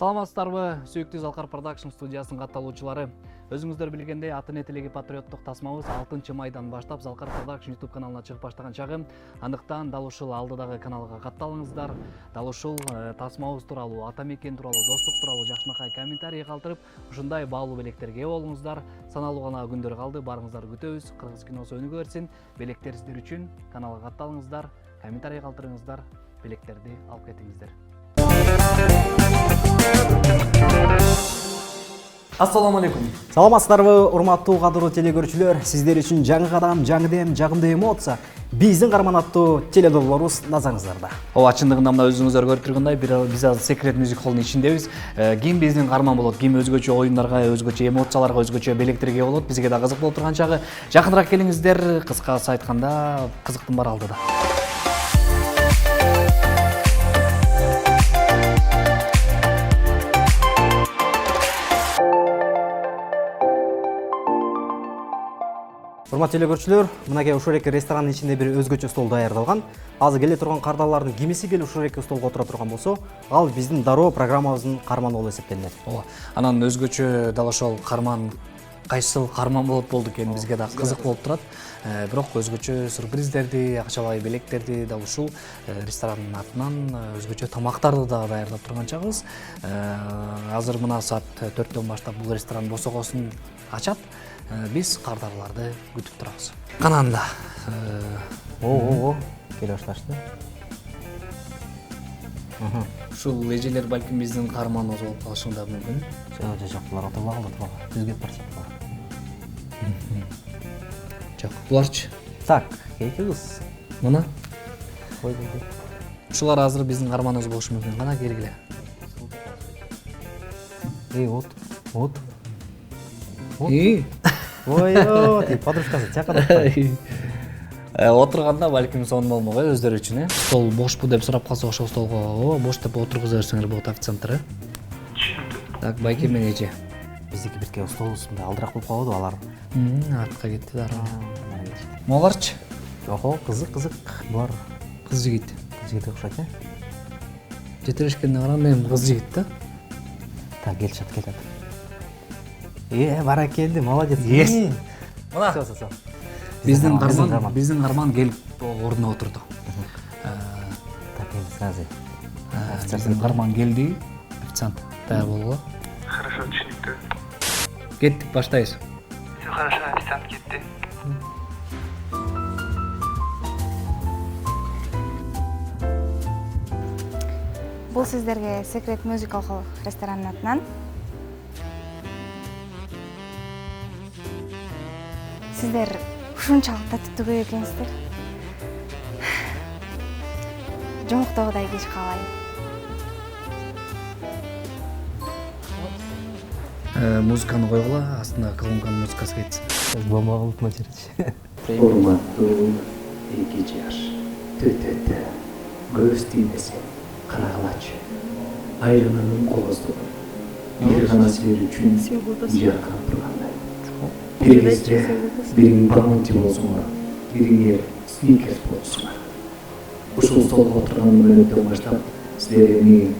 Саламатсыздарбы, сүйүктүү Залкар Продакшн студиясынын катталуучулары. Өзүңүздөр билгендей, атын этилеги патриоттук тасмабыз 6 майдан баштап Залкар Продакшн YouTube каналына чыгып баштаган чагы. Андыктан дал ушул алдыдагы каналга катталыңыздар. Дал ушул тасмабыз тууралуу, ата мекен тууралуу, достук тууралуу жакшынакай комментарий калтырып, ушундай баалуу белектерге ээ болуңуздар. Саналуу гана күндөр калды, барыңыздарды күтөбүз. Кыргыз киносу өнүгө берсин. Белектер сиздер үчүн. Каналга катталыңыздар, комментарий калтырыңыздар, белектерди алып кетиңиздер. Ассаламу алейкум. Саламатсыздарбы, урматтуу кадырлуу телекөрүүчүлөр. Сиздер үчүн жаңы кадам, жаңы дем, жагымдуу эмоция. Биздин Карман аттуу теледолбоорубуз назарыңыздарда. Ооба, чындыгында мына өзүңүздөр көрүп тургандай, биз азыр Secret Music Hall'нын ичиндебиз. Ким биздин Карман болот, ким өзгөчө оюндарга, өзгөчө эмоцияларга, өзгөчө белектерге болот, бизге да кызык болуп турган чагы. Жакыныраак келиңиздер, кыскасы айтканда, кызыктын баары алдыда. Урматтуу телекөрүүчүлөр, мынакей ушул эки ресторанын ичинде бир өзгөчө стол даярдалган. Азыр келе турган кардарлардын кимиси келип ушул эки столго отура турган болсо, ал биздин дароо программабыздын карманы болуп эсептелинет. Ооба. Анан өзгөчө дал ошол карман кайсыл карман болот экен, бизге да кызык болуп турат. Бирок өзгөчө сюрприздерди, акчалай белектерди дал ушул ресторанын атынан өзгөчө тамактарды да даярдап турган чагыбыз. Азыр мына саат 4төн баштап бул ресторан босогосун ачат. Биз кардарларды күтүп турабыз. Кананда. Келе башташты. Ушул эжелер балким биздин карманыбыз болуп калышы да мүмкүн. Жок, булар отуруп калды. Бизге барсак болот. Жок, буларчы. Так, экибиз. Мына Койду. ушулар азыр биздин карманыбыз болушу мүмкүн. Кана келгиле. Вот. Ой, тип подружкасы чакырып. Отурганда балким сонун болмок өздөрү үчүн, Стол бошпу деп сурап калса ошол столго, бош деп отургуза берсеңер болот официанттар, Так, байке мен эже. Биздики бирке стол үстүндө алдыраак болуп калбадыбы алар? Артка кетти да. Моларчы? Кызык. Булар Кыз жигит. жигитке окшойт, Жетирешкенден караганда эми кыз жигит да. Так, келишет. Баракелди, молодец. Мына Все. биздин карман келип ордуна отурду. Так, эми сразу. Биздин карман келди, официант даяр болгула. Хорошо, түшүнүктүү. Кеттик, баштайбыз. Все хорошо, официант кетти. Бул сиздерге Secret Music Hall ресторанынын атынан. Сиздер ушунчалык татиктүү экенсиздер. Жомуктогудай кеч калбайм. Музыканы койгула, астына колонканын музыкасы кетсин. Бомба кылып материч. Урматтуу эки жаш төтөтө көз тиймесе карагылачы айрымынын колосу бир гана силер үчүн жаркырап тургандай. Биринизде бириң баунти болсуңар, бириңер спикер болсуңар. Ушул столго отурган мүнөттөн баштап силер эми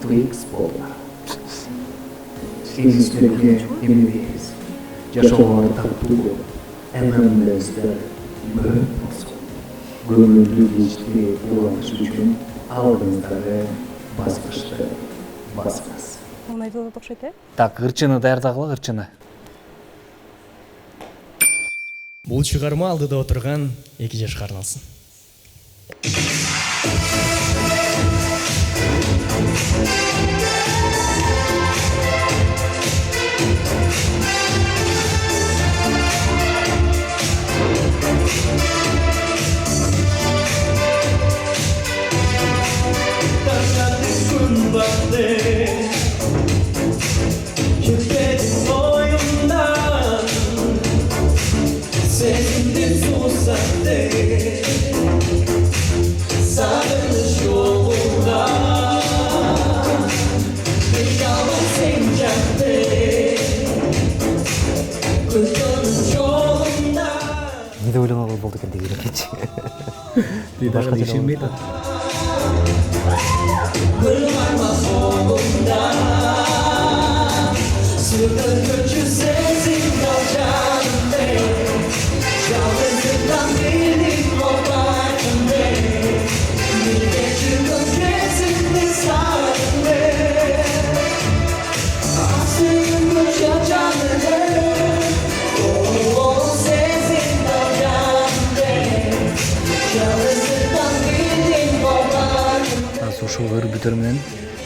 Twix болдуңар. Сиңиздерге эмнебиз жашоого тартуу эмемдерибизде көп болсун. Көңүлдүү кечти уланыш үчүн алдыңыздагы баскычты басыңыз. Мына айтылат окшойт, Так, ырчыны даярдагыла, ырчыны. Бул чыгарма алдыда отурган эки жаш карналсын. Не ойлонго болду экен деген экенчи. Башка ишенбейт. өтөр менен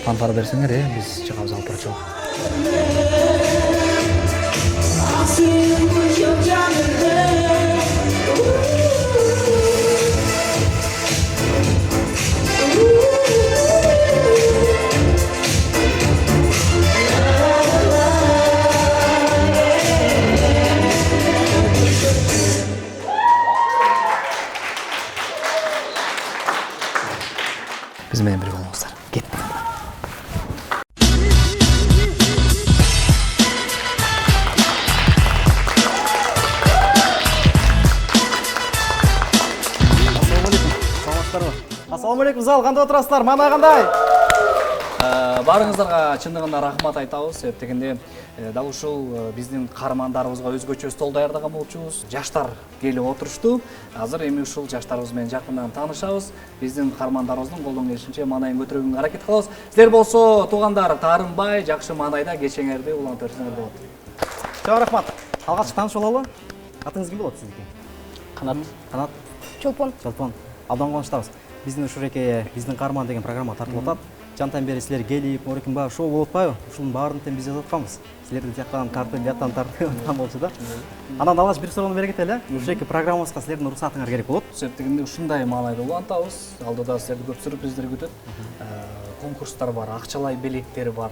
фанфар берсеңер, биз чыгабыз алып барчу. Биз менен бирге болуңуздар. Кеттик. Ассаламу алейкум, зал, кандай отурасыздар? Мана кандай? Баарыңыздарга чындыгында рахмат айтабыз. Себеп дегенде дал ушул биздин каармандарыбызга өзгөчө стол даярдаган болчубуз. Жаштар келип отурушту. Азыр эми ушул жаштарыбыз менен жакындан таанышабыз. Биздин каармандарыбыздын колдон келишинче маанайын көтөрүүгө аракет кылабыз. Силер болсо туугандар таарынбай, жакшы маанайда кечеңерди улантырсаңар болот. Чоң рахмат. Алгач тааныш бололу. Атыңыз ким болот сиздики? Канат. Канат. Чолпон. Чолпон. Абдан кубанычтабыз. Биздин ушуреке биздин каарман деген программа тартылып атат. Жантан бери силер келип, Орекинбаев шоу болуп атпайбы? Ушунун баарын тең биз жазып атканбыз. Силердин тияктан тартып, бияктан тартып аткан болчу да. Анан алгач бир суроону бере кетели. Ушуреке программабызга силердин уруксатыңар керек болот. Себеп дегенде ушундай маанайда улантабыз. Алдыда силерди көп сюрприздер күтөт. Конкурстар бар, акчалай белектер бар.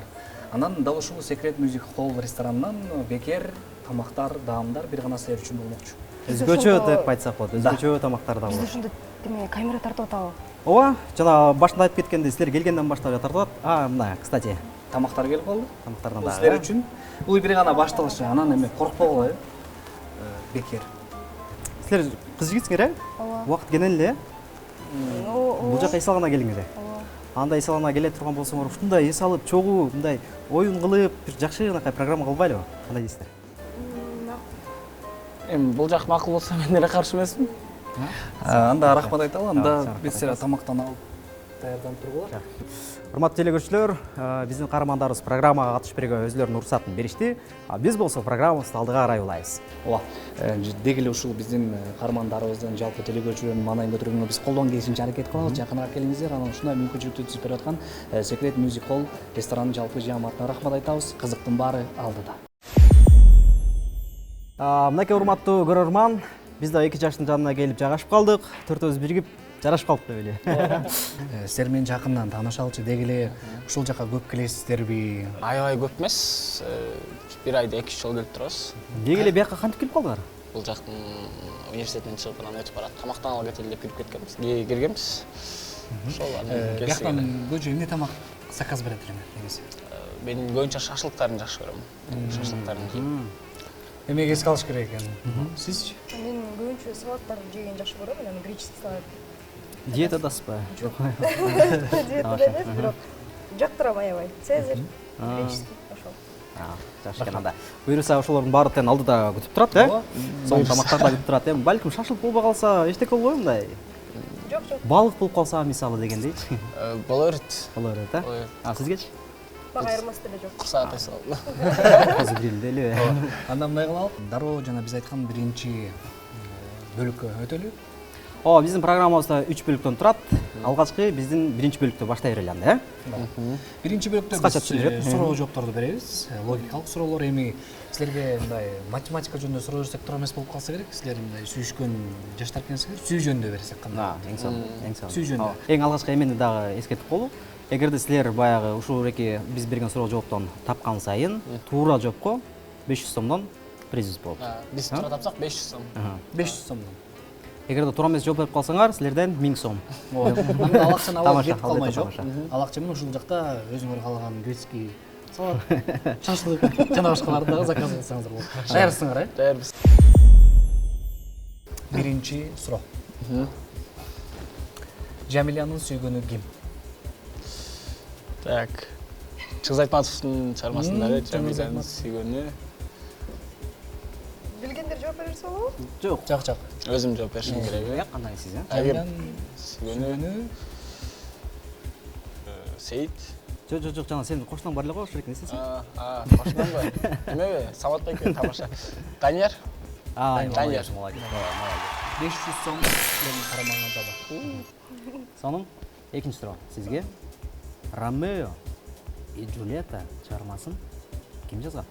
Анан дал ушул Secret Music Hall ресторанынан бекер тамактар, даамдар бир гана силер үчүн болмокчу. Өзгөчө деп айтсак болот. Өзгөчө тамактар да Бизде болот. ушундай деме камера тартып атабы? Ооба, жана башында айтып кеткендей, силер келгенден баштап тартып атат. Мына, кстати, Тамактар келип калды. тамактардан Бул дагы. силер үчүн бул бир гана башталышы. Анан эме коркпогула, бекер. Силер кыз жигитсиңер, Ооба. Убакыт кенен эле. Бул жака эс алганда келиңер. Анда эс алганда келе турган болсоңор, ушундай эс алып, чогуу, мындай оюн кылып, бир жакшы гынакай программа кылбайлыбы? Кандай дейсиздер? Эми бул жак макул болсо мен деле каршы эмесмин. Анда рахмат айталы. Анда рахмат биз силер тамактан алып даярданып тургула. Урматтуу телекөрүүчүлөр, биздин каармандарыбыз программага катышып берүүгө өзүлөрүнүн уруксатын беришти. Биз болсо программабызды алдыга карай улайбыз. Ооба. Деги эле ушул биздин каармандарыбыздын жалпы телекөрүүчүлөрдүн маанайын көтөрүүгө биз колдон келишинче аракет кылабыз. Жакыныраак келиңиздер. Анан ушундай мүмкүнчүлүктү түзүп берип аткан Secret Music Hall ресторанынын жалпы жааматына рахмат айтабыз. Кызыктын баары алдыда. Мынакей урматтуу көрөрман, биз да эки жаштын жанына келип жайгашып калдык. Төртөөбүз биригип жарашып калдык деп эле. Силер менен жакындан таанышалычы, деги эле ушул жака көп келесиздерби? Аябай көп эмес. Бир айда 2 жолу келип турабыз. Деги эле бияка кантип келип калдыңар? Бул жактын университетинен чыгып анан өтүп барат. Тамактаналы кетели деп кирип кеткенбиз. Киргенбиз. Ошол Бияктан көчө эмне тамак заказ берет элеме негизи? Мен көбүнчө шашлыктарын жакшы көрөм. Шашлыктарын жейм. Эмеге эске алыш керек экен. Сизчи? Мен көбүнчө салаттарды жеген жакшы көрөм, анан греческий салат. Диетадасызбы? Диетада эмес, бирок жактырам аябай. Цезарь, греческий, ошол. Жакшы экен анда. Буюрса ошолордун баары тең алдыда күтүп турат, Соң тамактарда күтүп турат. Балким шашлык болбой калса, эчтеке болбойбу мындай? Жок, жок. Балык болуп калса, мисалы дегендейчи. Боло берет. Боло берет, Сизгечи? Мага айырмасы деле жок. 40 саат эс алды. Азыр грилде эле. Анда мындай кылалы. Дароо жана биз айткан биринчи бөлүккө өтөлү. Ооба, биздин программабызда 3 бөлүктөн турат. Алгачкы биздин биринчи бөлүктө баштай берели анда, Биринчи бөлүктө Кыскача биз түшүндүрөт. суроо жоопторду беребиз. Логикалык суроолор. Эми силерге мындай математика жөнүндө суроо берсек туура эмес болуп калса керек. Силер мындай сүйүшкөн жаштар экенсиңер. Сүйүү жөнүндө берсек кандай? Эң сонун, эң сонун. Сүйүү жөнүндө. Эң алгачкы эмени дагы эскертип коелу. Эгерде силер баягы ушул эки биз берген суроо жооптон тапкан сайын туура жоопко 500 сомдон приз болот. Биз туура тапсак 500 сом. 500 сомдон. Эгерде туура эмес жооп берип калсаңар, силерден 1000 сом. Анда ал акчаны алып Тамаша, кетип калмай албетте жок. тамаша. Ал акча менен ушул жакта өзүңөр каалаган греческий салат, шашлык жана башкаларды дагы заказ кылсаңыздар болот. Даярсыңар, Даярбыз. Биринчи суроо. Жамилянын сүйгөнү ким? Так. Чыңгыз Айтматовдун чыгармасындагы Жамилянын сүйгөнү. Билгендер жооп берсе болобу? Жок. Жак. Өзүм жооп беришим керек. Кандай сиз, Жамилянын Сүйгөнү Сейит. Жок, жана сенин кошунаң бар эле го, ошол экен эсесиң. Кошунамбы? Эмеби? Саматбек тамаша. Данияр. Молодец. 500 сом силердин карамагыңызда бар. Сонун экинчи суроо сизге. Ромео и Джульетта чыгармасын ким жазган?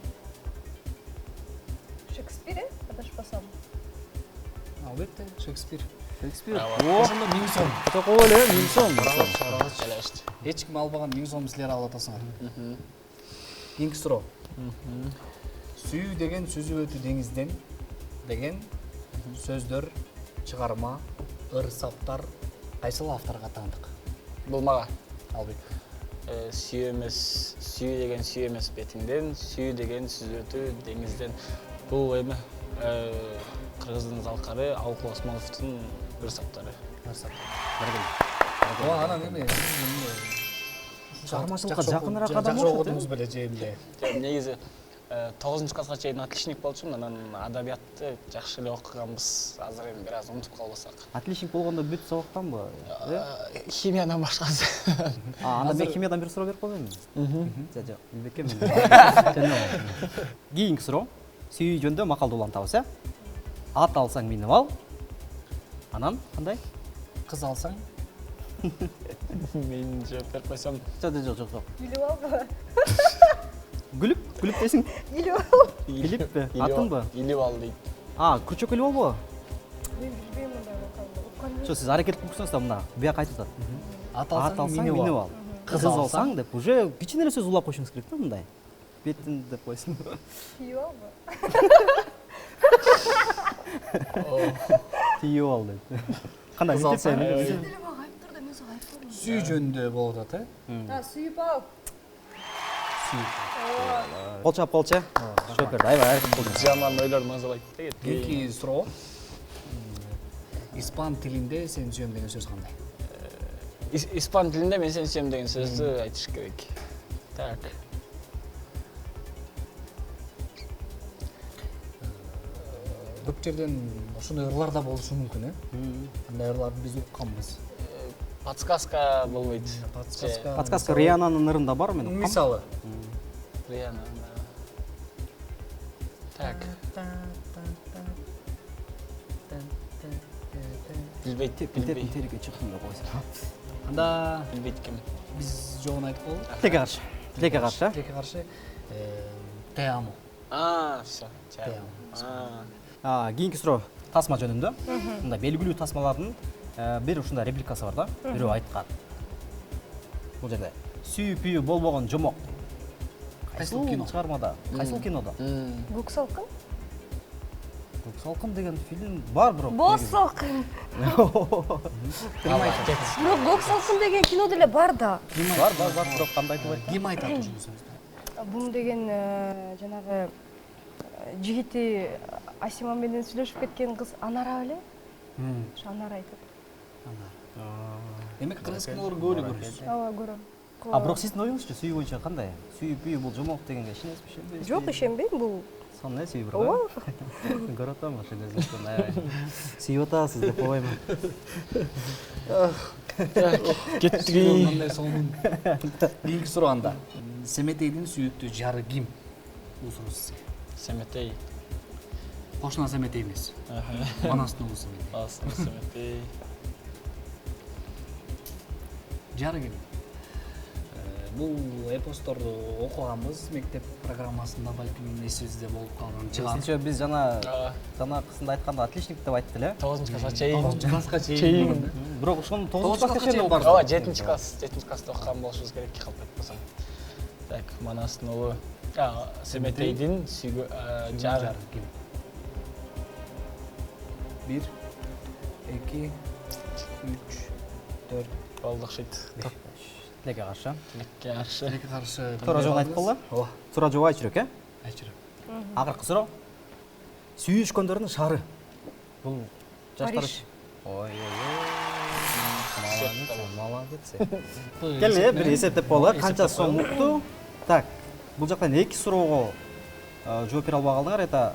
Шекспир, адашпасам. Албетте, Шекспир. Шекспир. Ошондо 1000 сом. Кото кол эле 1000 сом. Жалешти. Эч ким албаган 1000 сом силер алып атасыңар. Кийинки суроо. Сүйүү деген сүзүп өтүү деңизден деген сөздөр, чыгарма, ыр-саптар кайсыл авторго таандык? Бул мага. Албек. Сүйүү деген сүйүү эмес бетиңден, сүйүү деген сүзөтү деңизден. Бул эме Кыргыздын залкары Алкул Осмоновдун ыр-саптары. Ооба, анан эме Чыгармачылыкка жакыныраак адам жакшы окудуңуз беле же эмне? Негизи 9-класска чейин отличник болчумун, анан адабиятты жакшы эле окуганбыз. Азыр эми бир аз унутуп калбасак. Отличник болгондо бүт сабактанбы? Химиядан башкасы. Анда мен химиядан бир суроо берип коеюн. Жок, билбекке мен. Кийинки суроо. Сүйүү жөнүндө макалды улантабыз, Ат алсаң минип ал. Анан кандай? Кыз алсаң? Мен жооп берип койсом. Жок. Билип албы? Гүлүп десиң. Билип ал. Билиппи? Атыңбы? Илип ал дейт. Күрчөк илип албы? Мен билбейм мындай макалды. Жо, сиз аракет кылып көрсөңүз да мына буяк айтып атат. Ат Ат алсаң минип ал. Кыз алсаң деп уже кичине эле сөз улап койшуңуз керек да мындай. Бетин деп койсун. Кийип албы? Тийип ал деп. Кандай Кыз алсаң? Деле мага айтып тур да мен сага айтып турдум. Сүйүү жөнүндө болуп атат, Сүйүп ал. Кол чап. Шөпөрдү аябай аракет кылдыңыз. Жаман ойлор мазалайт дейт. Кийинки суроо. Испан тилинде сени сүйөм деген сөз кандай? Испан тилинде мен сени сүйөм деген сөздү айтыш керек. Так. Көп жерден ошондой ырлар да болушу мүмкүн, Андай ырларды биз укканбыз. Подсказка болбойт. Подсказка Риананын ырында бар мен. Мисалы. Риана. Так. Билбейт. Терге чыктым деп койсун. Анда Билбейт ким. биз жоон айтып болдук. Тилекке каршы. Тилекке каршы. Те амо. Всё. Кийинки суроо тасма жөнүндө. Мындай белгилүү тасмалардын бир ушундай репликасы бар да. Бирөө айткан. Бул жерде сүйүү болбогон жомок. Кайсыл кино чыгармада? Кайсыл кинодо? Көк салкын? Көк салкын деген фильм бар бирок. Боз салкын. Бирок көк салкын деген кино деле бар да. Бар, бирок кандай айтып айтты? Ким айтат ушул сөздү? Бун деген жанагы жигити Асима менен сүйлөшүп кеткен кыз Анара беле? Ошо Анара айтат. Демек кыргыз кинолорун көп эле көрөсүз. Ооба, көрөм. Бирок сиздин оюңузчу сүйүү боюнча кандай? Сүйүү бул жомок дегенге ишенесизби, ишенбейсизби? Жок, ишенбейм, бул. Сонун сүйүү бир. Ооба. Көрүп атам ошо көзүмдөн аябай. Сүйүп атасыз деп койбойм. Кеттик. Кандай сонун. Кийинки суроо анда. Семетейдин сүйүктүү жары ким? Бул суроо сизге. Семетей. Кошуна Семетей эмес. Манастын уулу Семетей. Семетей. Жары ким? Бул эпосторду окуганбыз мектеп программасында, балким эсибизде болуп калган чыгат. Сизче биз жана кызында айтканда отличник деп айтты эле. 9-класска чейин. 9-класска чейин. Бирок ошону 9-класска чейин бар. Ооба, 7-класста окуган болушубуз керек, калп айтпасам. Так, Манастын уулу. Семетейдин жары ким? 1 2 3 4 болду окшойт. Тилекке каршы. Тилекке каршы. Туура жооп айтып калды. Ооба. Туура жооп айтчырак, Айтчырак. Акыркы суроо. Сүйүшкөндөрдүн шаары. Бул жаштар. Ой. Молодец. Келе бир эсептеп коелу. Канча сом укту? Так. Бул жактан 2 суроого жооп бере албай калдыңар. Это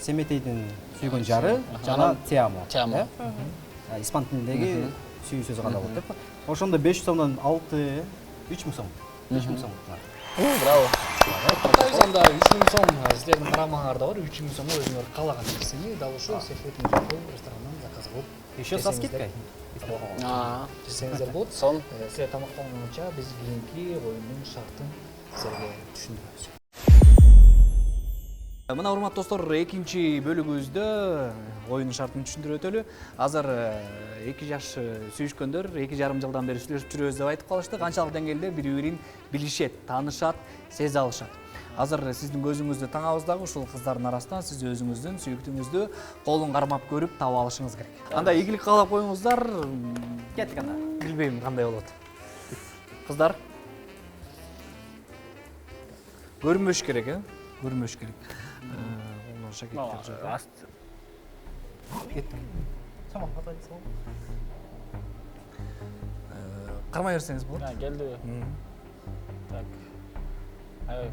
Семетейдин сүйгөн жары жана Теамо. Испан тилиндеги сүйүү сөзү кандай болот деп. Ошондо 500 сомдон 6 3000 сом. 3000 сом. Браво. Кытайбыз анда 3000 сом силердин карамаңарда бар. 3000 сомго өзүңөр каалаган нерсени дал ушул секретный ресторандан заказ кылып Еще со скидкой? жесеңиздер болот. Сон. Силер тамактанганча биз кийинки оюндун шартын силерге түшүндүрөбүз. Мына урматтуу достор, экинчи бөлүгүбүздө оюндун шартын түшүндүрүп өтөлү. Азыр 2 жаш сүйүшкөндөр 2,5 жылдан бери сүйлөшүп жүрөбүз деп айтып калышты. Канчалык деңгээлде бири-бирин билишет, таанышат, сезе алышат. Азыр сиздин көзүңүздү таңабыз дагы ушул кыздардын арасынан сиз өзүңүздүн сүйүктүүңүздү колун кармап көрүп таба алышыңыз керек. Анда ийгилик каалап коюңуздар. Кеттик анда. Билбейм кандай болот. Кыздар көрүнбөш керек, көрүнбөш керек. Колдон шакеттер жок. Кеттик. Самал катайт сал. Кармай берсеңиз болот. Келди. Так.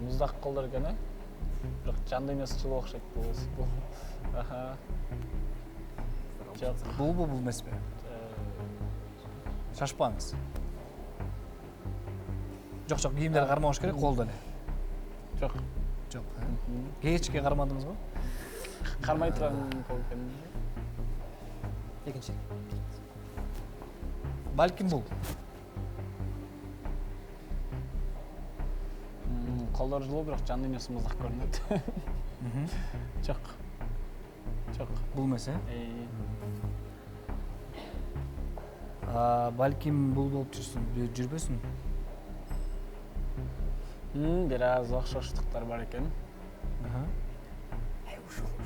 Муздак колдор экен, бирок жан дүйнөсү жылуу окшойт бул. Аха. Жок. Бул эмеспи? Шашпаңыз. Жок, кийимдер кармабаш керек, колдо эле. Жок. Жок. Кечке кармадыңызбы? Кармай турган кол экен. Экинчи. Балким бул. Колдор жылуу, бирок жан дүйнөсү муздак көрүнөт. Жок. Жок. Бул эмес, балким бул болуп жүрбөсүн. Бир аз окшоштуктар бар экен.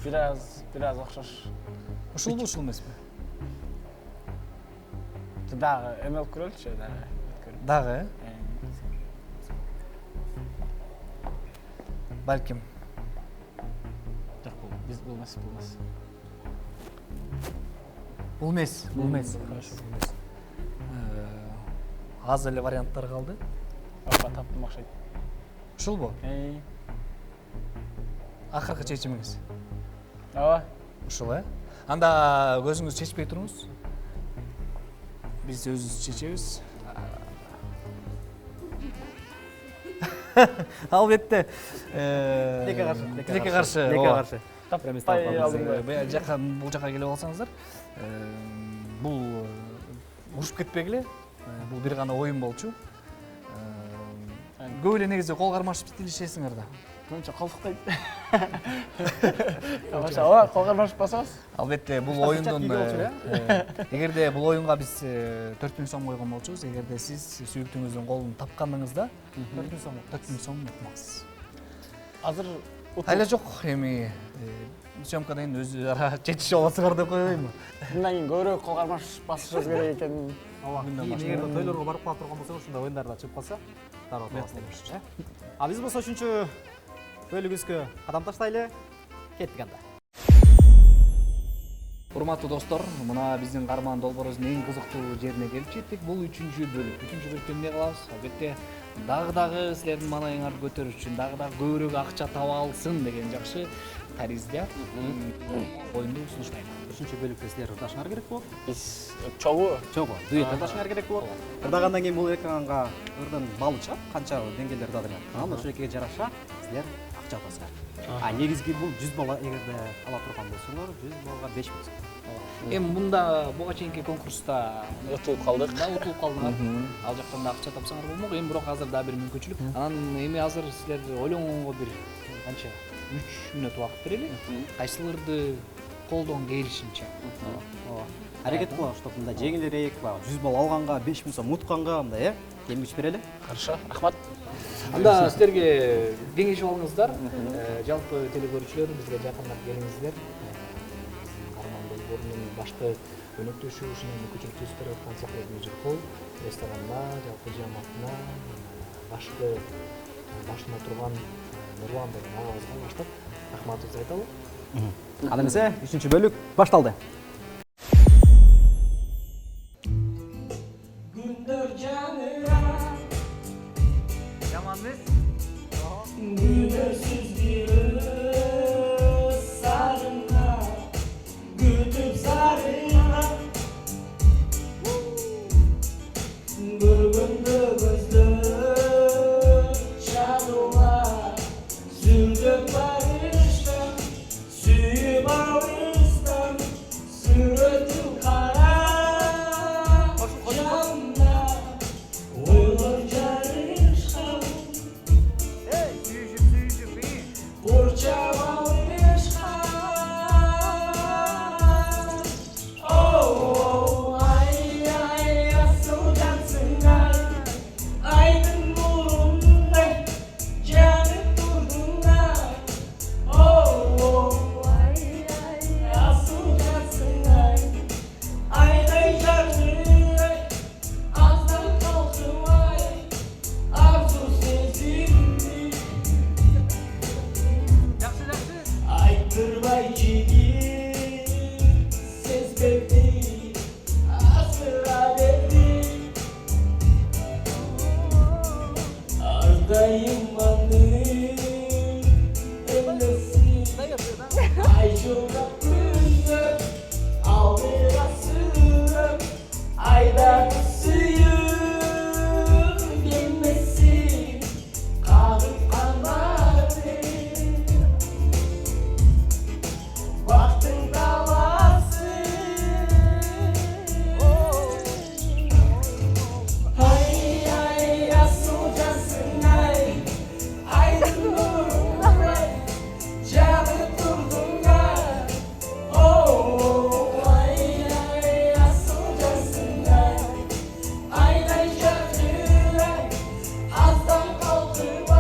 Бир аз окшош. Ушул эмеспи? Дагы эмел көрөлчү, Дагы, балким. Жок, бул эмес. Бул эмес. Аз эле варианттар калды. Апа таптым окшойт. Ушулбу? Акыркы чечимиңиз. Ооба. Ушул, Анда көзүңүз чечпей туруңуз. Биз өзүбүз чечебиз. Албетте. Тилекке каршы. Таппай алдым. Бул жака келип алсаңыздар, бул урушуп кетпегиле. Бул бир гана оюн болчу. Көп эле негизи кол кармашып тилишесиңер да. Мынча колдуктайт. Ооба, кол кармашып басабыз. Албетте, бул оюндун эгерде бул оюнга биз 4000 сом койгон болчубуз, эгерде сиз сүйүктүүңүздүн колун тапканыңызда 4000 сом утмаксыз. Азыр Айла жок, эми съемкадан кийин өзү ара чечишип аласыңар деп койбоймунбу? мындан кийин көбүрөөк кол кармашып басышыбыз керек экен. Эгерде тойлорго барып калып турган болсоң, ушундай оюндарда чыгып калса, дароо табасыз. А биз болсо 3-чү бөлүгүбүзгө кадам таштайлы. Кеттик анда. Урматтуу достор, мына биздин Карман долбоорубуздун эң кызыктуу жерине келип жеттик. Бул 3-чү бөлүк. 3-чү бөлүктө эмне кылабыз? Албетте, дагы силердин маанайыңарды көтөрүш үчүн, дагы көбүрөөк акча таба алсын деген жакшы таризде оюнду сунуштайм. 3-чү бөлүккө силер ырдашыңар керек болот. Биз чогуу, дуэт ырдашыңар керек болот. Ырдагандан кийин бул экранга ырдын баллы чыгат, канча деңгээлде ырдадыңар. Анан ошол экеге жараша силер акча аласыңар. Негизги бул 100 балла эгерде ала турган болсоңор, 100 баллга 5000 сом. Эми мында буга чейинки конкурста утулуп калдык. Ал жактан да акча тапсаңар болмок. Эми бирок азыр дагы бир мүмкүнчүлүк. Анан эми азыр силер ойлонгонго бир канча 3 мүнөт убакыт берели. Кайсыларды колдон келишинче. Аракет кылабыз, чтоб мындай жеңилирээк, 100 балл алганга, 5000 сом утканга мындай, кем күч берели. Хорошо, рахмат. Анда силерге кеңешип алыңыздар. Жалпы телекөрүүчүлөр бизге жакындап келиңиздер. Карман долбоорунун башкы өнөктөшү ушунун мүмкүнчүлүк түзүп берип аткан секрет music hall ресторанда, жалпы жааматына башкы башында турган Нурлан деген агабызга баштап рахматыбызды айталы. Анда эмесе 3-чү бөлүк башталды. Жаман эмес? Görgöndө көздө шадуулар Sürdük barıştan, suyu bağıştan, sürütüm kara camda, olur carışkan. Burça bağışkan. Oh, ay ay asıl cansın ay, aydın burunday, canı durdunda. Oh, ay ay asıl cansın ay, ayday canı ay, azdan kalktım ay, arzu sezildi. Aytırmay jigit, sezbedi, asıra berdi. Ardayım anı, ellesi, ay jurapını, alırası, aydan suyu, gelmesi, kalıp kalmadı. Baktın davası. Ay ay asıl cansın ay, aydın nurun ay, canı durdun ay. Oh, ay ay asıl cansın ay, aydan canı ay, azdan kalktım ay.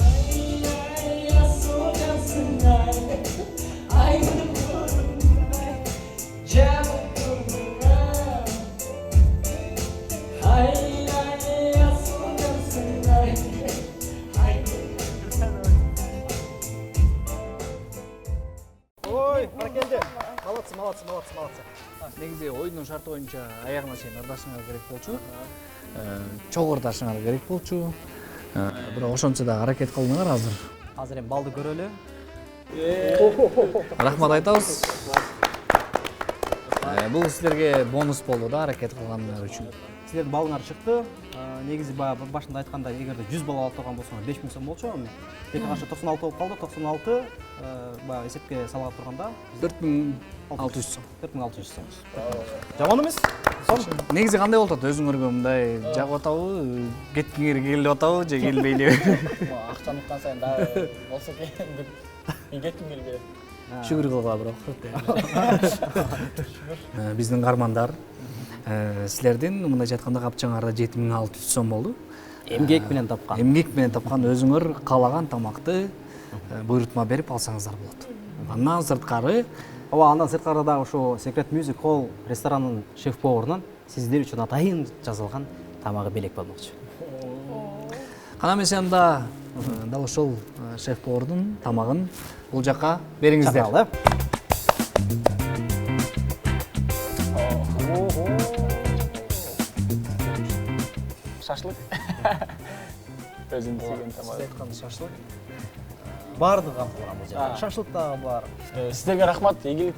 Ay ay asıl cansın ay, aydın nurun ay, canı durdun ay. Ay ay asıl cansın ay, Ой, баракелде. Молодцы, молодцы, молодцы, молодцы. Негизи ойдун шарты боюнча аягына чейин ырдашыңар керек болчу. Чогуу ырдашыңар керек болчу. Бирок ошончо да аракет кылдыңар азыр. Азыр эми балды көрөлү. Рахмат айтабыз. Бул силерге бонус болду да аракет кылганыңар үчүн. Силердин балыңар чыкты. Негизи баягы башында айткандай, эгерде 100 бала алып турган болсоңор 5000 сом болчу. Эми каршы 96 болуп калды. 96 баягы эсепке салгап турганда 4600 сом. 4600 сом. Жаман эмес. Негизи кандай болуп атат өзүңөргө мындай жагып атабы, кеткиңер келип атабы же келбейби? Акчаны уткан сайын дагы болсо экен деп мен кетким келбей. Шүгүр кылгыла бирок. Биздин кармандар силердин мындайча айтканда капчаңарда 7600 сом болду. Эмгек менен тапкан. Эмгек менен тапкан өзүңөр каалаган тамакты буйрутма берип алсаңыздар болот. Андан сырткары Андан сырткары дагы ошо Secret Music Hall ресторанынын шеф-поварынан сиздер үчүн атайын жазылган тамагы белек болмокчу. кана эмес анда дал ошол шеф-повардын тамагын бул жакка бериңиздер. Чакыралы. Шашлык. Өзүм сүйгөн тамак. Айткан шашлык. Бардыгы камтылган бул жерде. Шашлык да бар. Сиздерге рахмат, ийгилик.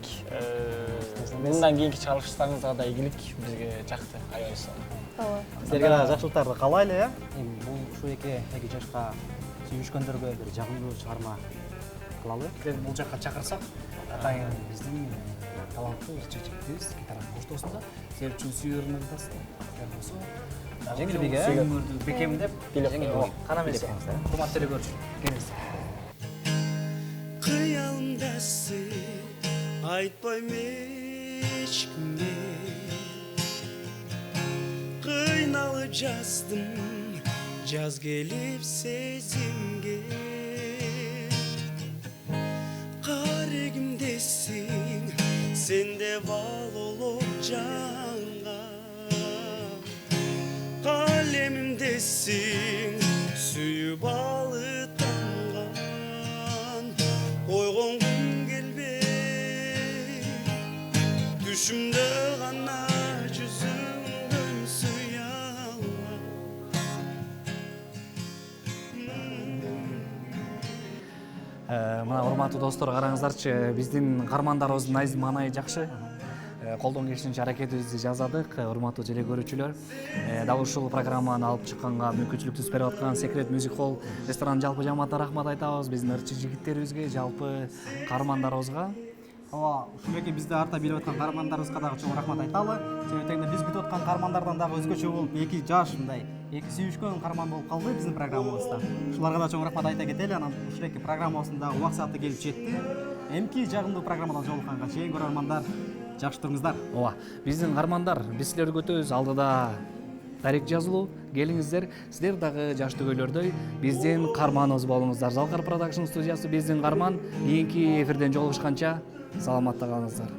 Мындан кийинки чыгарылыштарыңызга да ийгилик, бизге жакты аябыз. Силерге да жакшылыктарды каалайлы, э? Эми бул ушу эки жашка сүйүшкөндөргө бир жагымдуу чыгарма кылалы. Силерди бул жакка чакырсак, атайын биздин таланттуу чечектибиз гитара коштосунда силер үчүн сүйөрүңөрдү болсо жеңилбек, э? сүйгүңөрдү бекемдеп Жеңилбек. кана эмес урмат төлөгөрчү келиңиз. Kıyamdası aytпайм ешкимге Кыйналып жаздым жаз келип сезимге Карегимдесиң сенде бал болуп жанган Калемимдесиң сүйүп алытанган Ойгон күн келбей Düşümde gana жүзүңдөн сүйө алам Мына урматтуу достор, караңыздарчы, биздин кармандарыбыздын найзы маанайы жакшы. колдон келишинче аракетибизди жасадык, урматтуу теле көрүүчүлөр. Дал ушул программаны алып чыкканга мүмкүнчүлүк түз берип аткан Secret Music Hall ресторанын жалпы жамаатына рахмат айтабыз, биздин ырчы жигиттерибизге, жалпы каармандарыбызга. Ооба, ушул бизди арта билип аткан каармандарыбызга дагы чоң рахмат айталы. Себептен биз күтүп аткан каармандардан дагы өзгөчө болуп, эки жаш мындай, эки сүйүшкөн каарман болуп калды биздин программабызда. Ушуларга да чоң рахмат айта кетели. Анан ушул программабыздын дагы убакыты келип жетти. Эмки жагымдуу программадан жолукканга чейин көрөрмандар, жакшы туруңуздар. Ооба, биздин каармандар, биз силерди күтөбүз. Алдыда дарек жазылуу, келиңиздер. Силер дагы жаш түгөйлөрдөй биздин каарманыбыз болуңуздар. Залкар Production студиясы биздин каарман. Кийинки эфирден жолугушканча саламатта калыңыздар.